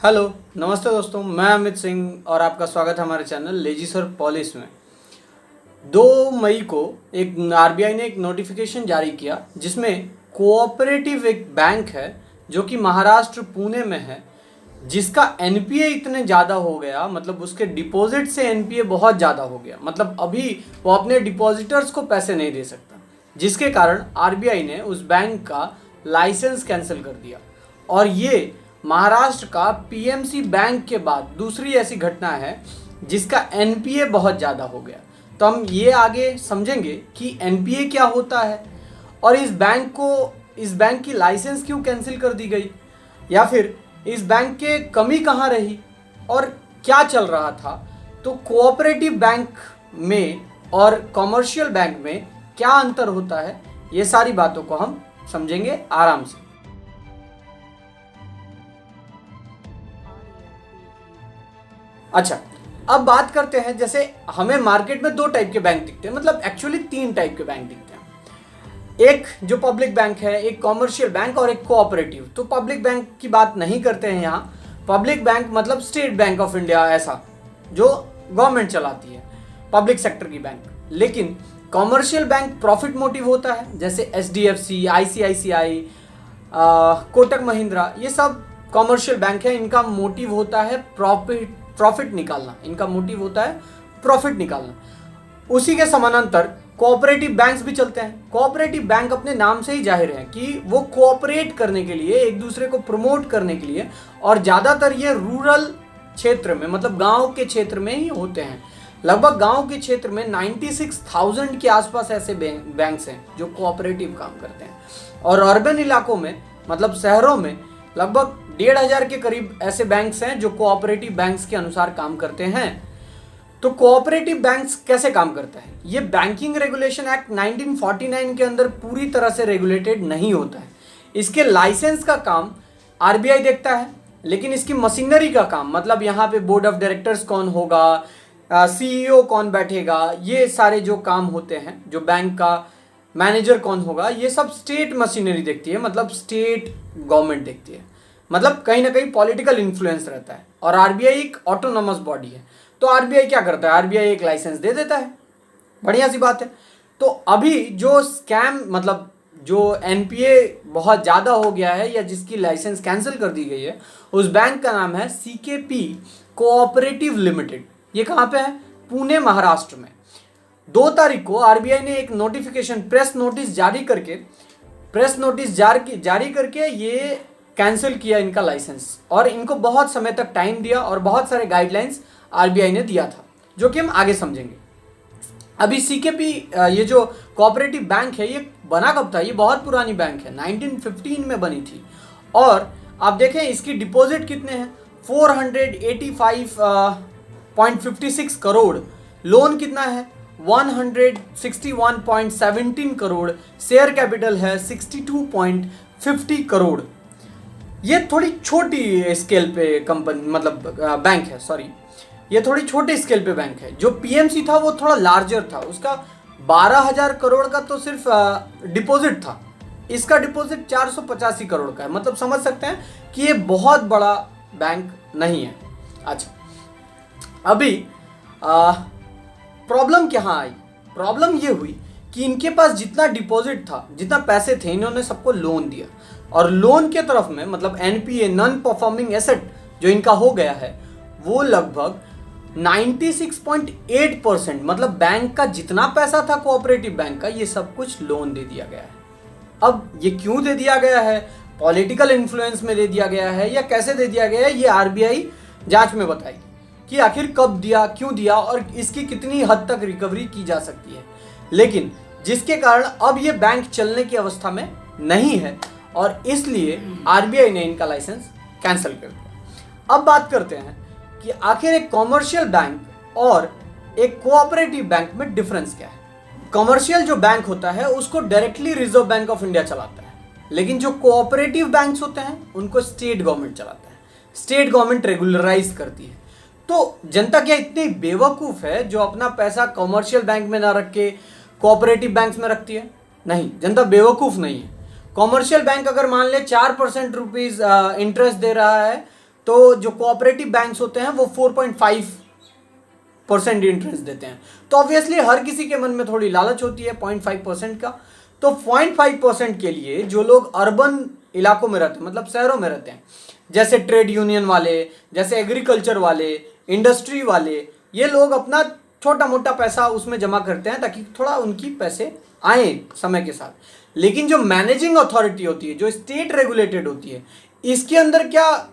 Hello, नमस्ते दोस्तों। मैं अमित सिंह और आपका स्वागत है हमारे चैनल लेजिसर पॉलिस में। 2 मई को एक आरबीआई ने एक नोटिफिकेशन जारी किया जिसमें कोऑपरेटिव एक बैंक है जो कि महाराष्ट्र पुणे में है, जिसका एनपीए इतने ज़्यादा हो गया, मतलब उसके डिपॉजिट से एनपीए बहुत ज़्यादा हो गया। मतलब अभी वो अपने डिपॉजिटर्स को पैसे नहीं दे सकता, जिसके कारण आरबीआई ने उस बैंक का लाइसेंस कैंसिल कर दिया। और ये महाराष्ट्र का पीएमसी बैंक के बाद दूसरी ऐसी घटना है जिसका एनपीए बहुत ज़्यादा हो गया। तो हम ये आगे समझेंगे कि एनपीए क्या होता है और इस बैंक की लाइसेंस क्यों कैंसिल कर दी गई, या फिर इस बैंक के कमी कहाँ रही और क्या चल रहा था। तो कोऑपरेटिव बैंक में और कॉमर्शियल बैंक में क्या अंतर होता है, ये सारी बातों को हम समझेंगे आराम से। अच्छा, अब बात करते हैं, जैसे हमें मार्केट में 2 टाइप के बैंक दिखते हैं, मतलब एक्चुअली 3 टाइप के बैंक दिखते हैं। एक जो पब्लिक बैंक है, एक कॉमर्शियल बैंक और एक कोऑपरेटिव। तो पब्लिक बैंक की बात नहीं करते हैं यहाँ। पब्लिक बैंक मतलब स्टेट बैंक ऑफ इंडिया, ऐसा जो गवर्नमेंट चलाती है, पब्लिक सेक्टर की बैंक। लेकिन कॉमर्शियल बैंक प्रॉफिट मोटिव होता है, जैसे एचडीएफसी, आईसीआईसीआई, कोटक महिंद्रा, ये सब कॉमर्शियल बैंक है। इनका मोटिव होता है प्रॉफिट निकालना, इनका मोटिव होता है प्रॉफिट निकालना। उसी के समानांतर कोऑपरेटिव बैंक्स भी चलते हैं। कोऑपरेटिव बैंक अपने नाम से ही जाहिर है कि वो कोऑपरेट करने के लिए, एक दूसरे को प्रमोट करने के लिए, और ज़्यादातर ये रूरल क्षेत्र में, मतलब गांव के क्षेत्र में ही होते हैं। लगभग गांव के क्षेत्र में 96,000 के आसपास ऐसे बैंक्स हैं जो कोऑपरेटिव काम करते हैं, और अर्बन इलाकों में, मतलब शहरों में, लगभग 1,500 के करीब ऐसे बैंक्स हैं जो कोऑपरेटिव बैंक्स के अनुसार काम करते हैं। तो कोऑपरेटिव बैंक्स कैसे काम करता है? ये बैंकिंग रेगुलेशन एक्ट 1949 के अंदर पूरी तरह से रेगुलेटेड नहीं होता है। इसके लाइसेंस का काम आरबीआई देखता है, लेकिन इसकी मशीनरी का काम, मतलब यहाँ पे बोर्ड ऑफ डायरेक्टर्स कौन होगा, सीईओ कौन बैठेगा, ये सारे जो काम होते हैं, जो बैंक का मैनेजर कौन होगा, ये सब स्टेट मशीनरी देखती है, मतलब स्टेट गवर्नमेंट देखती है। मतलब कहीं ना कहीं पॉलिटिकल इन्फ्लुएंस रहता है। और आरबीआई एक ऑटोनोमस बॉडी है। तो आरबीआई क्या करता है? आरबीआई एक लाइसेंस दे देता है, बढ़िया सी बात है। तो अभी जो स्कैम, मतलब जो एनपीए बहुत ज़्यादा हो गया है या जिसकी लाइसेंस कैंसिल कर दी गई है, उस बैंक का नाम है सीकेपी कोऑपरेटिव लिमिटेड। ये कहाँ पे है? पुणे, महाराष्ट्र में। 2 तारीख को आरबीआई ने एक नोटिफिकेशन, प्रेस नोटिस जारी करके ये कैंसिल किया इनका लाइसेंस, और इनको बहुत समय तक टाइम दिया और बहुत सारे गाइडलाइंस आरबीआई ने दिया था, जो कि हम आगे समझेंगे। अभी सीकेपी, ये जो कोऑपरेटिव बैंक है, ये बना कब था? ये बहुत पुरानी बैंक है, 1915 में बनी थी। और आप देखें इसकी डिपॉजिट कितने हैं? 485.56 करोड़। लोन कितना है? 161.17 करोड़। शेयर कैपिटल है 62.50 करोड़। ये थोड़ी छोटी स्केल पे कंपनी, मतलब बैंक है, सॉरी, ये थोड़ी छोटे स्केल पे बैंक है। जो पीएमसी था वो थोड़ा लार्जर था, उसका 12,000 करोड़ का तो सिर्फ डिपॉजिट था। इसका डिपॉजिट 485 करोड़ का है। मतलब समझ सकते हैं कि ये बहुत बड़ा बैंक नहीं है। अच्छा, अभी प्रॉब्लम कहाँ आई? प्रॉब्लम ये हुई कि इनके पास जितना डिपॉजिट था, जितना पैसे थे, इन्होंने सबको लोन दिया, और लोन के तरफ में, मतलब एनपीए, नॉन परफॉर्मिंग एसेट, जो इनका हो गया है, वो लगभग 96.8%, मतलब बैंक का जितना पैसा था कोऑपरेटिव बैंक का, ये सब कुछ लोन दे दिया गया है। अब ये क्यों दे दिया गया है? पॉलिटिकल इन्फ्लुएंस में दे दिया गया है या कैसे दे दिया गया है, ये आरबीआई जांच में बताएगी कि आखिर कब दिया, क्यों दिया, और इसकी कितनी हद तक रिकवरी की जा सकती है। लेकिन जिसके कारण अब ये बैंक चलने की अवस्था में नहीं है, और इसलिए आरबीआई ने इनका लाइसेंस कैंसिल कर दिया। अब बात करते हैं कि आखिर एक कॉमर्शियल बैंक और एक कोऑपरेटिव बैंक में डिफरेंस क्या है। कॉमर्शियल जो बैंक होता है उसको directly reserve bank of India चलाता है, लेकिन जो कोऑपरेटिव बैंक्स होते हैं उनको स्टेट गवर्नमेंट चलाता है। स्टेट गवर्नमेंट रेगुलराइज करती है। तो जनता क्या इतनी बेवकूफ़ है जो अपना पैसा कॉमर्शियल बैंक में ना रख के कोऑपरेटिव बैंक्स में रखती है? नहीं, जनता बेवकूफ़ नहीं है। कॉमर्शियल बैंक अगर मान ले 4% रुपीज़ इंटरेस्ट दे रहा है तो जो कोऑपरेटिव बैंक्स होते हैं वो 4.5% इंटरेस्ट देते हैं। तो ऑब्वियसली हर किसी के मन में थोड़ी लालच होती है 0.5% का। तो 0.5% के लिए जो लोग अर्बन इलाकों में रहते हैं, मतलब शहरों में रहते हैं, जैसे ट्रेड यूनियन वाले, जैसे एग्रीकल्चर वाले, इंडस्ट्री वाले, ये लोग अपना छोटा मोटा पैसा उसमें जमा करते हैं ताकि थोड़ा उनकी पैसे आए समय के साथ। लेकिन जो मैनेजिंग अथॉरिटी होती है, जो स्टेट रेगुलेटेड होती है, इसके अंदर क्या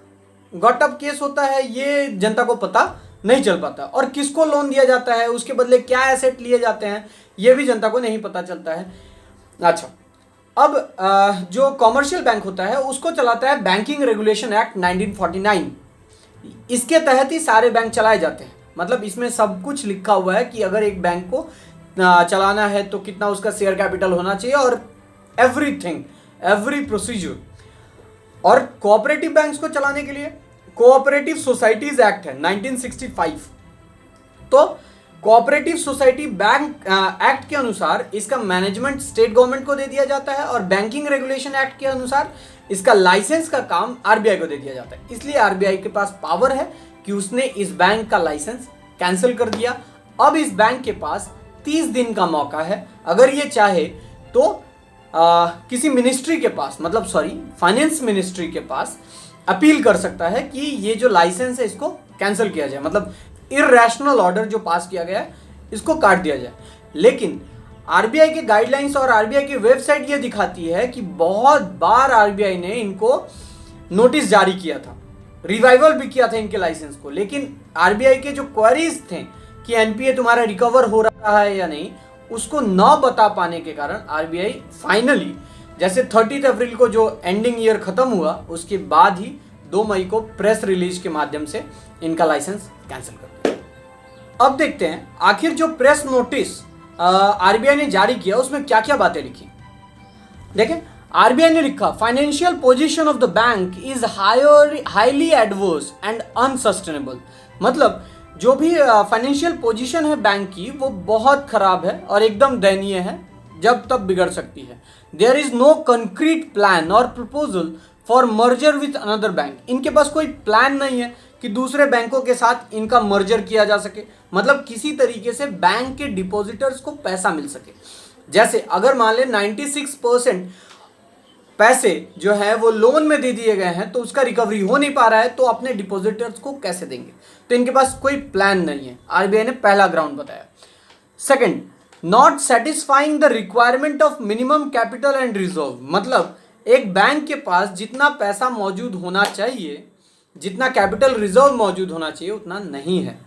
गॉटअप केस होता है ये जनता को पता नहीं चल पाता, और किसको लोन दिया जाता है, उसके बदले क्या एसेट लिए जाते हैं, ये भी जनता को नहीं पता चलता है। अच्छा, अब जो कॉमर्शियल बैंक होता है उसको चलाता है बैंकिंग रेगुलेशन एक्ट 1949। इसके तहत ही सारे बैंक चलाए जाते हैं। मतलब इसमें सब कुछ लिखा हुआ है कि अगर एक बैंक को चलाना है तो कितना उसका शेयर कैपिटल होना चाहिए, और एवरीथिंग, एवरी प्रोसीजर। और कोऑपरेटिव बैंक्स को चलाने के लिए कोऑपरेटिव सोसाइटीज एक्ट है 1965। तो कोऑपरेटिव सोसाइटी बैंक एक्ट के अनुसार इसका मैनेजमेंट स्टेट गवर्नमेंट को दे दिया जाता है, और बैंकिंग रेगुलेशन एक्ट के अनुसार इसका लाइसेंस का काम आरबीआई को दे दिया जाता है। इसलिए आरबीआई के पास पावर है कि उसने इस बैंक का लाइसेंस कैंसिल कर दिया। अब इस बैंक के पास 30 दिन का मौका है, अगर ये चाहे तो किसी मिनिस्ट्री के पास, मतलब फाइनेंस मिनिस्ट्री के पास अपील कर सकता है कि ये जो लाइसेंस है इसको कैंसिल किया जाए, मतलब इररेशनल ऑर्डर जो पास किया गया है इसको काट दिया जाए। लेकिन आरबीआई के गाइडलाइंस और आरबीआई की वेबसाइट ये दिखाती है कि बहुत बार आरबीआई ने इनको नोटिस जारी किया था, रिवाइवल भी किया था इनके लाइसेंस को, लेकिन आरबीआई के जो क्वेरीज थे कि एनपीए तुम्हारा रिकवर हो रहा है या नहीं, उसको न बता पाने के कारण आरबीआई फाइनली, जैसे 30 अप्रैल को जो एंडिंग ईयर खत्म हुआ उसके बाद ही 2 मई को प्रेस रिलीज के माध्यम से इनका लाइसेंस कैंसिल कर दिया। अब देखते हैं आखिर जो प्रेस नोटिस आरबीआई ने जारी किया उसमें क्या क्या बातें लिखी। देखें, आरबीआई ने लिखा, financial position of the bank is highly adverse and unsustainable. मतलब जो भी फाइनेंशियल पोजीशन है बैंक की वो बहुत खराब है और एकदम दयनीय है, जब तब बिगड़ सकती है। There is no concrete plan और proposal for merger with another bank. इनके पास कोई प्लान नहीं है कि दूसरे बैंकों के साथ इनका मर्जर किया जा सके, मतलब किसी तरीके से बैंक के डिपॉजिटर्स को पैसा मिल सके। जैसे अगर मान ले 96% पैसे जो है वो लोन में दे दिए गए हैं तो उसका रिकवरी हो नहीं पा रहा है, तो अपने डिपॉजिटर्स को कैसे देंगे? तो इनके पास कोई प्लान नहीं है, आरबीआई ने पहला ग्राउंड बताया। Second, not satisfying the requirement of minimum capital and reserve. मतलब एक बैंक के पास जितना पैसा मौजूद होना चाहिए, जितना कैपिटल रिजर्व मौजूद होना चाहिए, उतना नहीं है।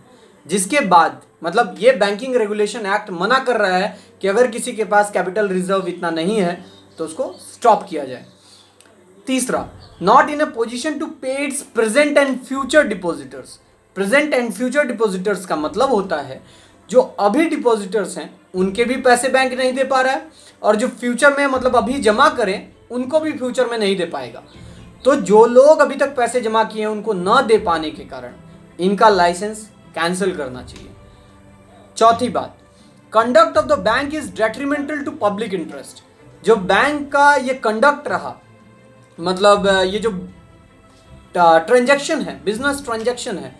जिसके बाद मतलब ये बैंकिंग रेगुलेशन एक्ट मना कर रहा है कि अगर किसी के पास कैपिटल रिजर्व इतना नहीं है तो उसको स्टॉप किया जाए। तीसरा, not in a position to pay its present and future depositors. Present and future depositors का मतलब होता है जो अभी डिपॉजिटर्स हैं उनके भी पैसे बैंक नहीं दे पा रहा है, और जो फ्यूचर में मतलब अभी जमा करें उनको भी फ्यूचर में नहीं दे पाएगा। तो जो लोग अभी तक पैसे जमा किए हैं उनको न दे पाने के कारण इनका लाइसेंस कैंसिल करना चाहिए। चौथी बात, conduct of the bank is detrimental to public interest. जो बैंक का ये कंडक्ट रहा, मतलब ये जो ट्रांजैक्शन है, बिजनेस ट्रांजैक्शन है,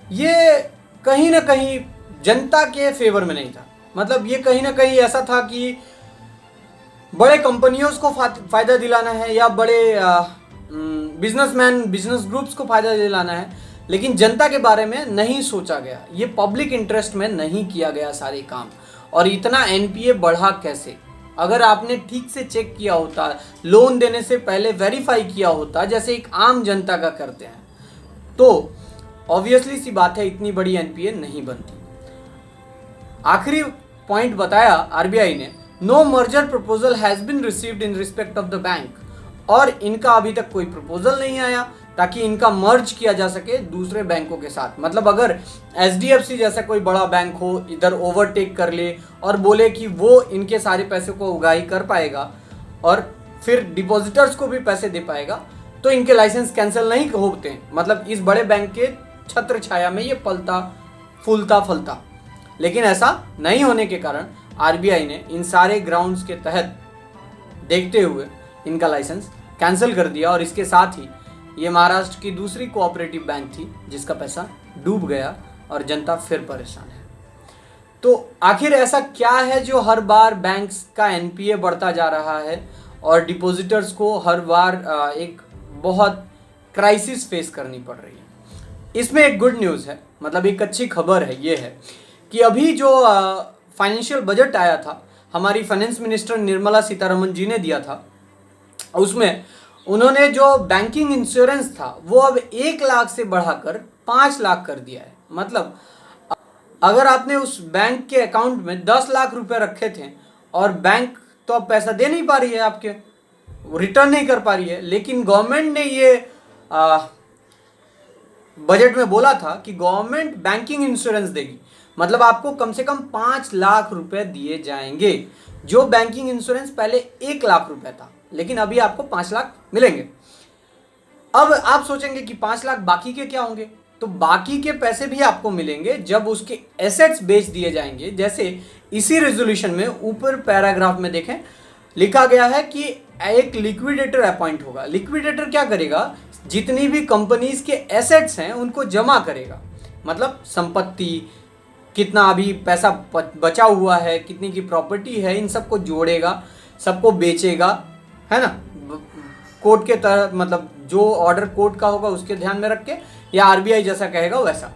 ये कहीं ना कहीं जनता के फेवर में नहीं था। मतलब ये कहीं ना कहीं ऐसा था कि बड़े कंपनियों को फायदा दिलाना है या बड़े बिजनेसमैन, बिजनेस ग्रुप्स को फायदा दिलाना है, लेकिन जनता के बारे में नहीं सोचा गया। ये पब्लिक इंटरेस्ट में नहीं किया गया सारे काम। और इतना एनपीए बढ़ा कैसे? अगर आपने ठीक से चेक किया होता, लोन देने से पहले वेरीफाई किया होता जैसे एक आम जनता का करते हैं, तो ऑब्वियसली सी बात है इतनी बड़ी एनपीए नहीं बनती। आखिरी पॉइंट बताया आरबीआई ने, no merger proposal has been received in respect of the bank. और इनका अभी तक कोई प्रपोजल नहीं आया ताकि इनका मर्ज किया जा सके दूसरे बैंकों के साथ। मतलब अगर एचडीएफसी जैसा कोई बड़ा बैंक हो, इधर ओवरटेक कर ले और बोले कि वो इनके सारे पैसे को उगाही कर पाएगा और फिर डिपॉजिटर्स को भी पैसे दे पाएगा, तो इनके लाइसेंस कैंसिल नहीं होते। मतलब इस बड़े बैंक के छत्र छाया में ये पलता फूलता फलता। लेकिन ऐसा नहीं होने के कारण आरबीआई ने इन सारे ग्राउंड्स के तहत देखते हुए इनका लाइसेंस कैंसिल कर दिया, और इसके साथ ही ये महाराष्ट्र की दूसरी कोऑपरेटिव बैंक थी जिसका पैसा डूब गया और जनता फिर परेशान है। तो आखिर ऐसा क्या है जो हर बार बैंक्स का एनपीए बढ़ता जा रहा है और डिपॉजिटर्स को हर बार एक बहुत क्राइसिस फेस करनी पड़ रही है? इसमें एक गुड न्यूज़ है, मतलब एक अच्छी खबर है, ये है कि अभी जो फाइनेंशियल बजट आया था, हमारी फाइनेंस मिनिस्टर निर्मला सीतारमन जी ने दिया था, उसमें उन्होंने जो बैंकिंग इंश्योरेंस था वो अब 1 लाख से बढ़ाकर 5 लाख कर दिया है। मतलब अगर आपने उस बैंक के अकाउंट में 10 लाख रुपए रखे थे और बैंक तो अब पैसा दे नहीं पा रही है, आपके रिटर्न नहीं कर पा रही है, लेकिन गवर्नमेंट ने ये बजट में बोला था कि गवर्नमेंट बैंकिंग इंश्योरेंस देगी, मतलब आपको कम से कम 5 लाख रुपए दिए जाएंगे। जो बैंकिंग इंश्योरेंस पहले 1 लाख रुपए था, लेकिन अभी आपको 5 लाख मिलेंगे। अब आप सोचेंगे कि 5 लाख बाकी के क्या होंगे? तो बाकी के पैसे भी आपको मिलेंगे जब उसके एसेट्स बेच दिए जाएंगे। जैसे इसी रेजोल्यूशन में ऊपर पैराग्राफ में देखें, लिखा गया है कि एक लिक्विडेटर अपॉइंट होगा। लिक्विडेटर क्या करेगा? जितनी भी कंपनीज के एसेट्स हैं उनको जमा करेगा, मतलब संपत्ति, कितना अभी पैसा बचा हुआ है, कितनी की प्रॉपर्टी है, इन सबको जोड़ेगा, सबको बेचेगा, है ना, कोर्ट के तरह, मतलब जो ऑर्डर कोर्ट का होगा उसके ध्यान में रख के, या आरबीआई जैसा कहेगा वैसा।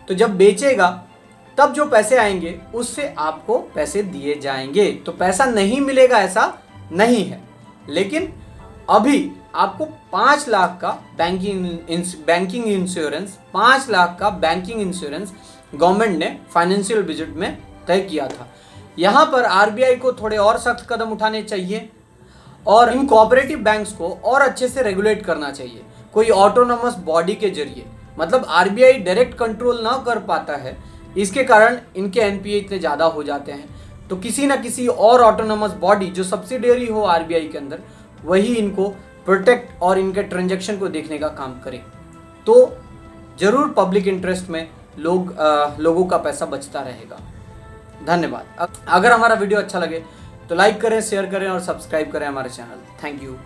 तो जब बेचेगा तब जो पैसे आएंगे उससे आपको पैसे दिए जाएंगे। तो पैसा नहीं मिलेगा ऐसा नहीं है, लेकिन अभी आपको 5 लाख का बैंकिंग इंश्योरेंस, 5 लाख का बैंकिंग इंश्योरेंस गवर्नमेंट ने फाइनेंशियल बजट में तय किया था। यहाँ पर आरबीआई को थोड़े और सख्त कदम उठाने चाहिए और इन कोऑपरेटिव बैंक्स को और अच्छे से रेगुलेट करना चाहिए, कोई ऑटोनोमस बॉडी के जरिए। मतलब आरबीआई डायरेक्ट कंट्रोल ना कर पाता है, इसके कारण इनके एनपीए इतने ज़्यादा हो जाते हैं। तो किसी ना किसी और ऑटोनोमस बॉडी जो सब्सिडियरी हो आरबीआई के अंदर, वही इनको प्रोटेक्ट और इनके ट्रांजैक्शन को देखने का काम करे, तो जरूर पब्लिक इंटरेस्ट में लोगों का पैसा बचता रहेगा। धन्यवाद। अगर हमारा वीडियो अच्छा लगे तो लाइक करें, शेयर करें और सब्सक्राइब करें हमारे चैनल। Thank you.